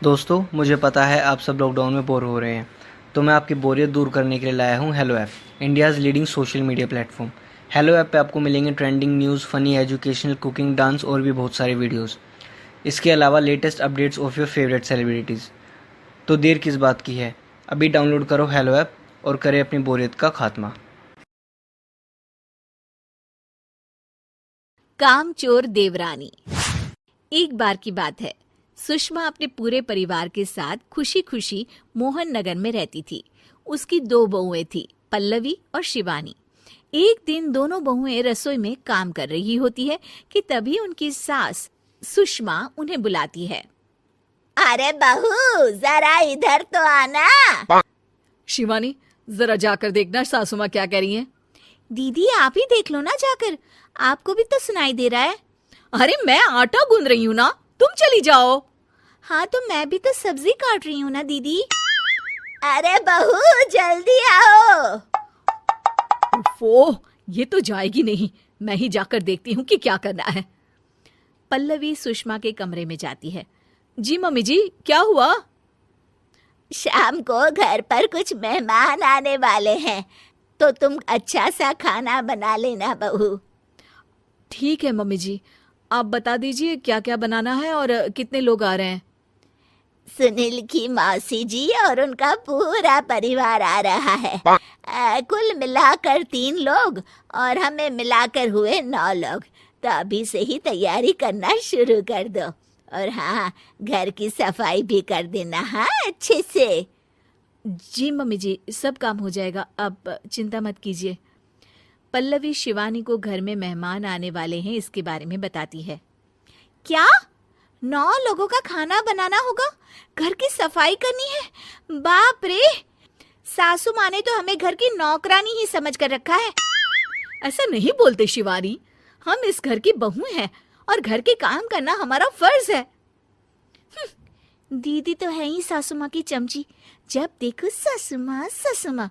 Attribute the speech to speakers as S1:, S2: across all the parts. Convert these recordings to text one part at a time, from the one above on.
S1: दोस्तों, मुझे पता है आप सब लॉकडाउन में बोर हो रहे हैं, तो मैं आपकी बोरियत दूर करने के लिए लाया हूँ hello app, India's leading social media platform. Hello app पे आपको मिलेंगे trending news, funny, educational, cooking, dance और भी बहुत सारे वीडियोस। इसके अलावा latest updates of your favourite celebrities. तो देर किस बात की है, अभी डाउनलोड करो हेलो ऐप और करें अपनी बोरियत का खात्मा।
S2: कामचोर देवरानी। एक बार की बात है, सुषमा अपने पूरे परिवार के साथ खुशी खुशी मोहन नगर में रहती थी। उसकी 2 बहुएं थी, पल्लवी और शिवानी। एक दिन दोनों बहुएं रसोई में काम कर रही होती है कि तभी उनकी सास सुषमा उन्हें बुलाती है।
S3: अरे बहू, जरा इधर तो आना।
S2: शिवानी, जरा जाकर देखना सासू माँ क्या कह रही हैं। दीदी आप ही देख लो ना जाकर, आपको भी तो सुनाई दे रहा है। अरे मैं आटा गूंद रही हूँ ना, तुम चली जाओ। हाँ तो मैं भी तो सब्जी काट रही हूँ ना दीदी।
S3: अरे बहू, जल्दी आओ।
S2: ओफो, ये तो जाएगी नहीं। मैं ही जाकर देखती हूँ कि क्या करना है। पल्लवी सुषमा के कमरे में जाती है। जी मम्मी जी, क्या हुआ?
S3: शाम को घर पर कुछ मेहमान आने वाले हैं, तो तुम अच्छा सा खाना बना लेना बहू।
S2: ठीक है मम्मी जी, आप बता दीजिए क्या क्या बनाना है और कितने लोग आ रहे हैं।
S3: सुनील की मौसी जी और उनका पूरा परिवार आ रहा है। कुल मिलाकर 3 लोग और हमें मिलाकर हुए 9 लोग। तो अभी से ही तैयारी करना शुरू कर दो। और हाँ, घर की सफाई भी कर देना, हाँ, अच्छे से।
S2: जी मम्मी जी, सब काम हो जाएगा, आप चिंता मत कीजिए। पल्लवी शिवानी को घर में मेहमान आने वाले हैं इसके बारे में बताती है। क्या 9 लोगों का खाना बनाना होगा, घर की सफाई करनी है? बाप रे, सासू माँ ने तो हमें घर की नौकरानी ही समझ कर रखा है। ऐसा नहीं बोलते शिवानी, हम इस घर की बहू हैं और घर के काम करना हमारा फर्ज है। दीदी तो है ही सासू माँ की चमची, जब देखो सासू माँ सासू माँ।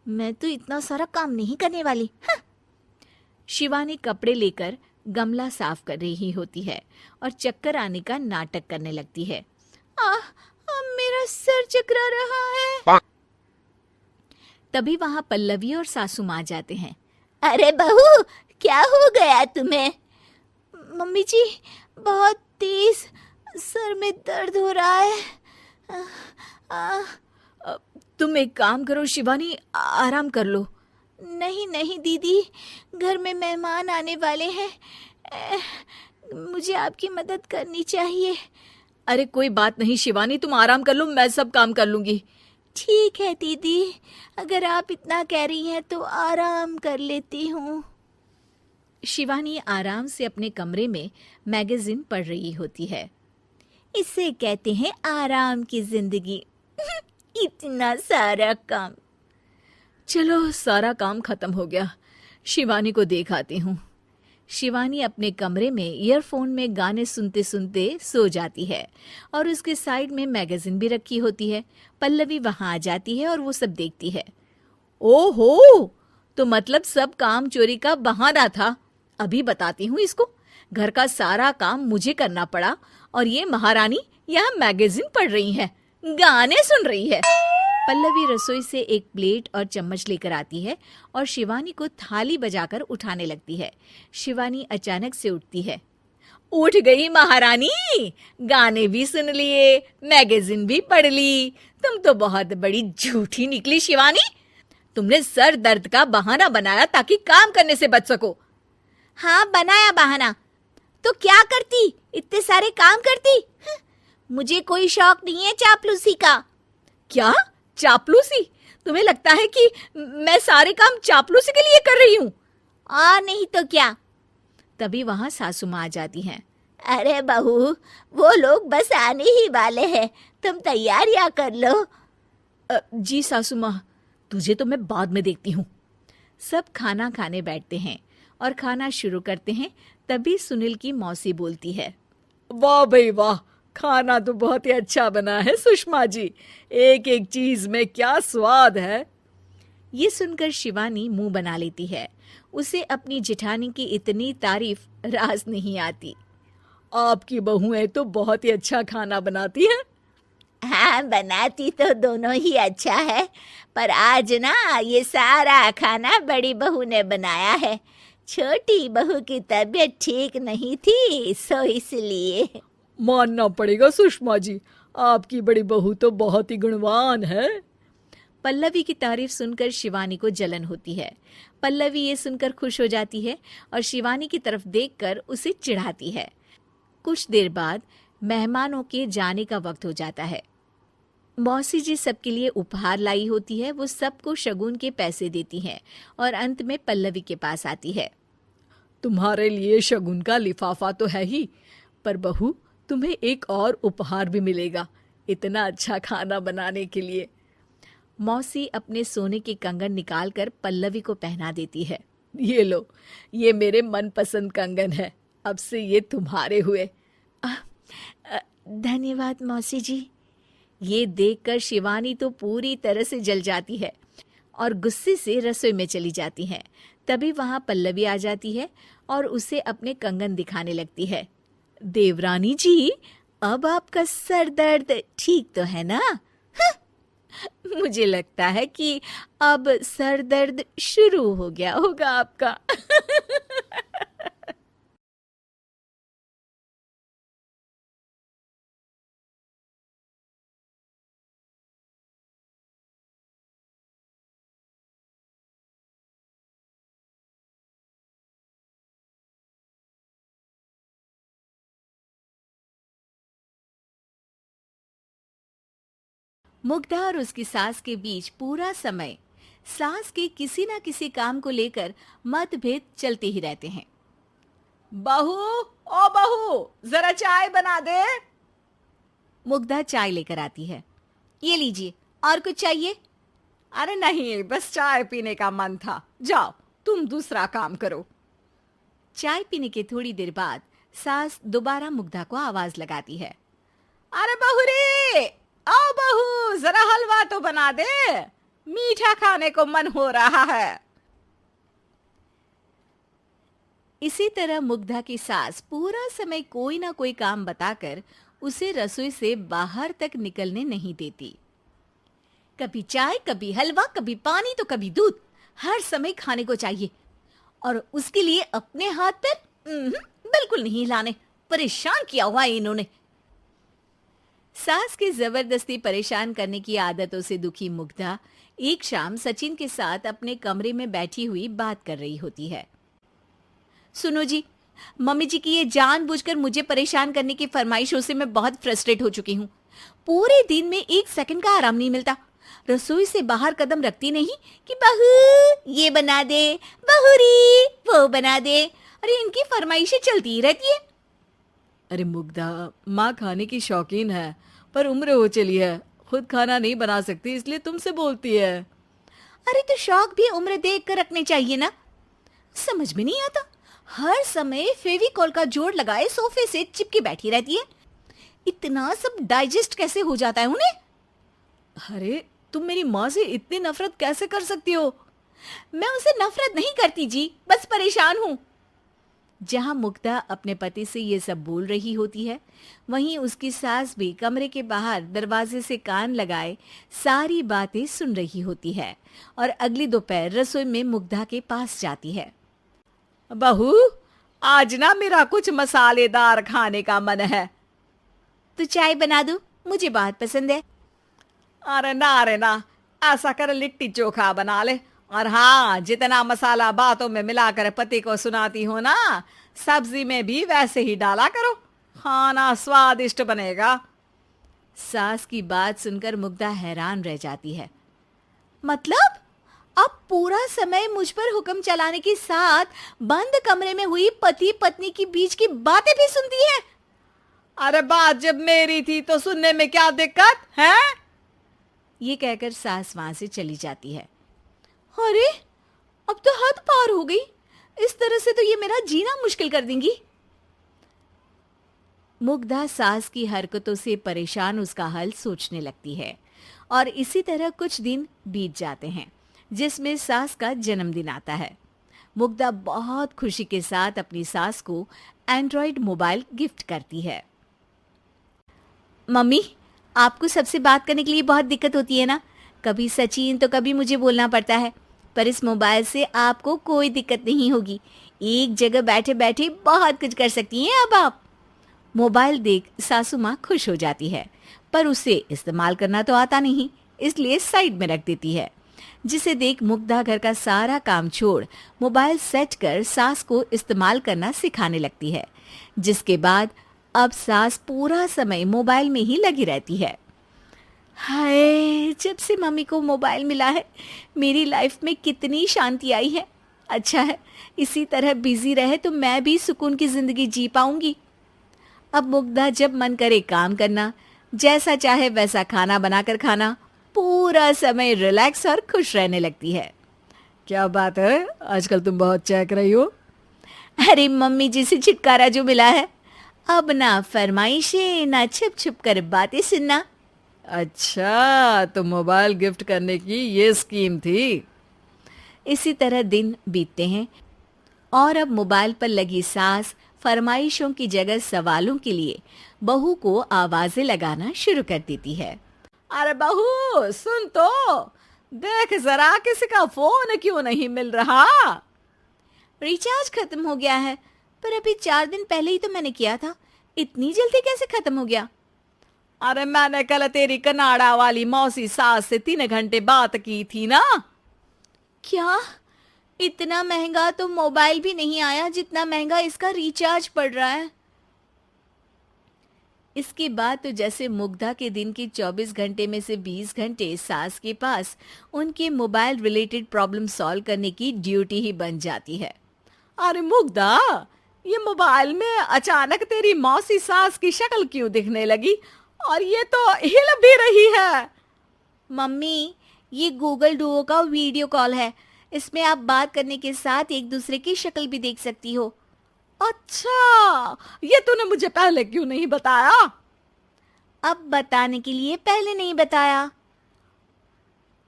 S2: मैं तो इतना सारा काम नहीं करने वाली। शिवानी कपड़े लेकर गमला साफ कर रही होती है और चक्कर आने का नाटक करने लगती है। मेरा सर चकरा रहा है। तभी वहां पल्लवी और सासू माँ जाते हैं।
S3: अरे बहू, क्या हो गया तुम्हें?
S2: मम्मी जी, बहुत तेज सर में दर्द हो रहा है। तुम एक काम करो शिवानी, आराम कर लो। नहीं नहीं दीदी, घर में मेहमान आने वाले हैं, मुझे आपकी मदद करनी चाहिए। अरे कोई बात नहीं शिवानी, तुम आराम कर लो, मैं सब काम कर लूंगी। ठीक है दीदी, अगर आप इतना कह रही हैं तो आराम कर लेती हूँ। शिवानी आराम से अपने कमरे में मैगजीन पढ़ रही होती है। इसे कहते हैं आराम की जिंदगी। इतना सारा काम। चलो सारा काम खत्म हो गया, शिवानी को देख आती हूँ। शिवानी अपने कमरे में ईयरफोन में गाने सुनते सुनते सो जाती है और उसके साइड में मैगजीन भी रखी होती है। पल्लवी वहां आ जाती है और वो सब देखती है। ओहो, तो मतलब सब काम चोरी का बहाना था। अभी बताती हूँ इसको। घर का सारा काम मुझे करना पड़ा और ये महारानी यहाँ मैगजीन पढ़ रही है, गाने सुन रही है। पल्लवी रसोई से एक प्लेट और चम्मच लेकर आती है और शिवानी को थाली बजाकर उठाने लगती है। शिवानी अचानक से उठती है। उठ गई महारानी, गाने भी सुन लिए, मैगजीन भी पढ़ ली। तुम तो बहुत बड़ी झूठी निकली शिवानी। तुमने सर दर्द का बहाना बनाया ताकि काम करने से बच सको। हाँ बनाया बहाना, तो क्या करती, इतने सारे काम करती। मुझे कोई शौक नहीं है चापलूसी का। क्या चापलूसी? तुम्हें लगता है कि मैं सारे काम चापलूसी के लिए कर रही हूँ? नहीं तो क्या। तभी वहां सासू माँ आ जाती हैं।
S3: अरे बहू, वो लोग बस आने ही वाले हैं, तुम तैयारियां कर लो।
S2: जी सासू माँ, तुझे तो मैं बाद में देखती हूँ। सब खाना खाने बैठते हैं और खाना शुरू करते हैं। तभी सुनील की मौसी बोलती है। वाह भाई वाह, खाना तो बहुत ही अच्छा बना है सुषमा जी, एक एक चीज में क्या स्वाद है। ये सुनकर शिवानी मुंह बना लेती है। उसे अपनी जेठानी की इतनी तारीफ रास नहीं आती। आपकी बहुएं तो बहुत ही अच्छा खाना बनाती हैं।
S3: हाँ, बनाती तो दोनों ही अच्छा है, पर आज ना ये सारा खाना बड़ी बहू ने बनाया है। छोटी बहू की तबीयत ठीक नहीं थी, सो इसलिए।
S2: मानना पड़ेगा सुषमा जी, आपकी बड़ी बहू तो बहुत ही गुणवान है। पल्लवी की तारीफ सुनकर शिवानी को जलन होती है। पल्लवी ये सुनकर खुश हो जाती है और शिवानी की तरफ देखकर उसे चिढ़ाती है। कुछ देर बाद मेहमानों के जाने का वक्त हो जाता है। मौसी जी सबके लिए उपहार लाई होती है। वो सबको शगुन के पैसे देती हैं और अंत में पल्लवी के पास आती है। तुम्हारे लिए शगुन का लिफाफा तो है ही, पर बहू तुम्हें एक और उपहार भी मिलेगा इतना अच्छा खाना बनाने के लिए। मौसी अपने सोने के कंगन निकालकर पल्लवी को पहना देती है। ये लो, ये मेरे मनपसंद कंगन है, अब से ये तुम्हारे हुए।
S3: धन्यवाद मौसी जी।
S2: ये देखकर शिवानी तो पूरी तरह से जल जाती है और गुस्से से रसोई में चली जाती है। तभी वहां पल्लवी आ जाती है और उसे अपने कंगन दिखाने लगती है। देवरानी जी, अब आपका सर दर्द ठीक तो है ना? मुझे लगता है कि अब सर दर्द शुरू हो गया होगा आपका। मुग्धा और उसकी सास के बीच पूरा समय सास के किसी ना किसी काम को लेकर मतभेद चलते ही रहते हैं। बहू, ओ बहू, जरा चाय बना दे। मुग्धा चाय लेकर आती है। ये लीजिए, और कुछ चाहिए? अरे नहीं, बस चाय पीने का मन था। जाओ, तुम दूसरा काम करो। चाय पीने के थोड़ी देर बाद सास दोबारा मुग्धा को आवाज लगाती है। अरे बहू रे, आओ बहू, जरा हलवा तो बना दे, मीठा खाने को मन हो रहा है। इसी तरह मुग्धा की सास पूरा समय कोई ना कोई काम बताकर उसे रसोई से बाहर तक निकलने नहीं देती। कभी चाय, कभी हलवा, कभी पानी तो कभी दूध, हर समय खाने को चाहिए और उसके लिए अपने हाथ पर बिल्कुल नहीं हिलाने। परेशान किया हुआ है इन्होंने। सास के जबरदस्ती परेशान करने की आदतों से दुखी मुग्धा एक शाम सचिन के साथ अपने कमरे में बैठी हुई बात कर रही होती है। सुनो जी, मम्मी जी की ये जानबूझकर मुझे परेशान करने की फरमाइशों से मैं बहुत फ्रस्ट्रेट हो चुकी हूँ। पूरे दिन में एक सेकंड का आराम नहीं मिलता। रसोई से बाहर कदम रखती नहीं कि बहू ये बना दे, बहुरी वो बना दे। अरे इनकी फरमाइशें चलती ही रहती है। अरे मुग्धा, माँ खाने की शौकीन है, पर उम्र हो चली है, खुद खाना नहीं बना सकती, इसलिए तुमसे बोलती है। अरे तो शौक भी उम्र देख कर रखने चाहिए ना। समझ में नहीं आता, हर समय फेविकॉल का जोड़ लगाए सोफे से चिपके बैठी रहती है। इतना सब डाइजेस्ट कैसे हो जाता है उन्हें? अरे तुम मेरी माँ से इतनी नफरत कैसे कर सकती हो? मैं उनसे नफरत नहीं करती जी, बस परेशान हूँ। जहां मुग्धा अपने पति से ये सब बोल रही होती है, वहीं उसकी सास भी कमरे के बाहर दरवाजे से कान लगाए सारी बातें सुन रही होती है और अगली दोपहर रसोई में मुग्धा के पास जाती है। बहू, आज ना मेरा कुछ मसालेदार खाने का मन है। तो चाय बना दूं? मुझे बहुत पसंद है। अरे ना, ऐसा कर लिट्टी चोखा बना ले। और हाँ, जितना मसाला बातों में मिलाकर पति को सुनाती हो ना, सब्जी में भी वैसे ही डाला करो, खाना स्वादिष्ट बनेगा। सास की बात सुनकर मुग्धा हैरान रह जाती है। मतलब अब पूरा समय मुझ पर हुक्म चलाने के साथ बंद कमरे में हुई पति पत्नी की बीच की बातें भी सुनती है? अरे बात जब मेरी थी तो सुनने में क्या दिक्कत है? ये कहकर सास वहां से चली जाती है। अरे अब तो हद पार हो गई, इस तरह से तो ये मेरा जीना मुश्किल कर देंगी। मुग्धा सास की हरकतों से परेशान उसका हल सोचने लगती है और इसी तरह कुछ दिन बीत जाते हैं, जिसमें सास का जन्मदिन आता है। मुग्धा बहुत खुशी के साथ अपनी सास को एंड्रॉइड मोबाइल गिफ्ट करती है। मम्मी, आपको सबसे बात करने के लिए बहुत दिक्कत होती है ना, कभी सचिन तो कभी मुझे बोलना पड़ता है, पर इस मोबाइल से आपको कोई दिक्कत नहीं होगी। एक जगह बैठे बैठे बहुत कुछ कर सकती हैं अब आप। मोबाइल देख सासू माँ खुश हो जाती है, पर उसे इस्तेमाल करना तो आता नहीं, इसलिए साइड में रख देती है। जिसे देख मुग्धा घर का सारा काम छोड़ मोबाइल सेट कर सास को इस्तेमाल करना सिखाने लगती है, जिसके बाद अब सास पूरा समय मोबाइल में ही लगी रहती है। हाय, जब से मम्मी को मोबाइल मिला है मेरी लाइफ में कितनी शांति आई है। अच्छा है, इसी तरह बिजी रहे तो मैं भी सुकून की जिंदगी जी पाऊंगी। अब मुग्धा जब मन करे काम करना, जैसा चाहे वैसा खाना बनाकर खाना, पूरा समय रिलैक्स और खुश रहने लगती है। क्या बात है, आजकल तुम बहुत चहक रही हो। अरे मम्मी जी से छुटकारा जो मिला है, अब ना फरमाइशें ना छुप छुप कर बातें सुनना। अच्छा, तो मोबाइल गिफ्ट करने की ये स्कीम थी। इसी तरह दिन बीतते हैं और अब मोबाइल पर लगी सास फरमाइशों की जगह सवालों के लिए बहू को आवाजें लगाना शुरू कर देती है। अरे बहू सुन तो, देख जरा किसी का फोन क्यों नहीं मिल रहा। रिचार्ज खत्म हो गया है, पर अभी 4 दिन पहले ही तो मैंने किया था, इतनी जल्दी कैसे खत्म हो गया। अरे मैंने कल तेरी कनाडा वाली मौसी सास से 3 घंटे बात की थी ना। क्या, इतना महंगा तो मोबाइल भी नहीं आया जितना महंगा इसका रिचार्ज पड़ रहा है। इसके बाद तो जैसे मुग्धा के दिन के 24 घंटे में से 20 घंटे सास के पास उनके मोबाइल रिलेटेड प्रॉब्लम सॉल्व करने की ड्यूटी ही बन जाती है। अरे मुग्धा, ये मोबाइल में अचानक तेरी मौसी सास की शक्ल क्यों दिखने लगी, और ये तो हिल भी रही है। मम्मी, ये गूगल डुओ का वीडियो कॉल है, इसमें आप बात करने के साथ एक दूसरे की शक्ल भी देख सकती हो। अच्छा, ये तूने मुझे पहले क्यों नहीं बताया। अब बताने के लिए पहले नहीं बताया।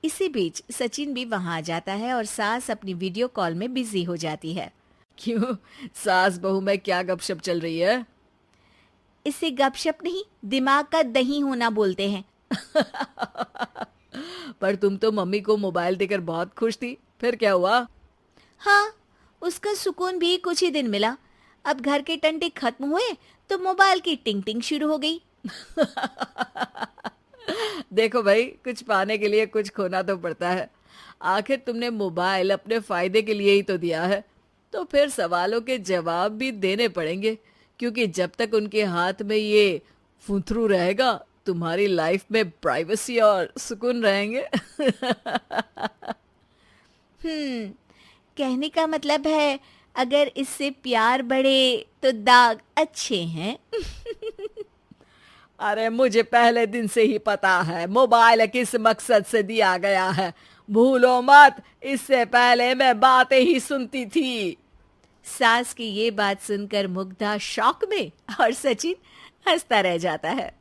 S2: इसी बीच सचिन भी वहां आ जाता है और सास अपनी वीडियो कॉल में बिजी हो जाती है। क्यों, सास बहू में क्या गपशप चल रही है। इसे गपशप नहीं, दिमाग का दही होना बोलते हैं। पर तुम तो मम्मी को मोबाइल देकर बहुत खुश थी, फिर क्या हुआ। हाँ, उसका सुकून भी कुछ ही दिन मिला। अब घर के टंटे खत्म हुए तो मोबाइल की टिंग टिंग शुरू हो गई। देखो भाई, कुछ पाने के लिए कुछ खोना तो पड़ता है। आखिर तुमने मोबाइल अपने फायदे के लिए ही तो दिया है, तो फिर सवालों के जवाब भी देने पड़ेंगे, क्योंकि जब तक उनके हाथ में ये फुंथरू रहेगा तुम्हारी लाइफ में प्राइवेसी और सुकून रहेंगे। कहने का मतलब है अगर इससे प्यार बढ़े तो दाग अच्छे हैं। अरे मुझे पहले दिन से ही पता है मोबाइल किस मकसद से दिया गया है, भूलो मत, इससे पहले मैं बातें ही सुनती थी। सास की ये बात सुनकर मुग्धा शॉक में और सचिन हंसता रह जाता है।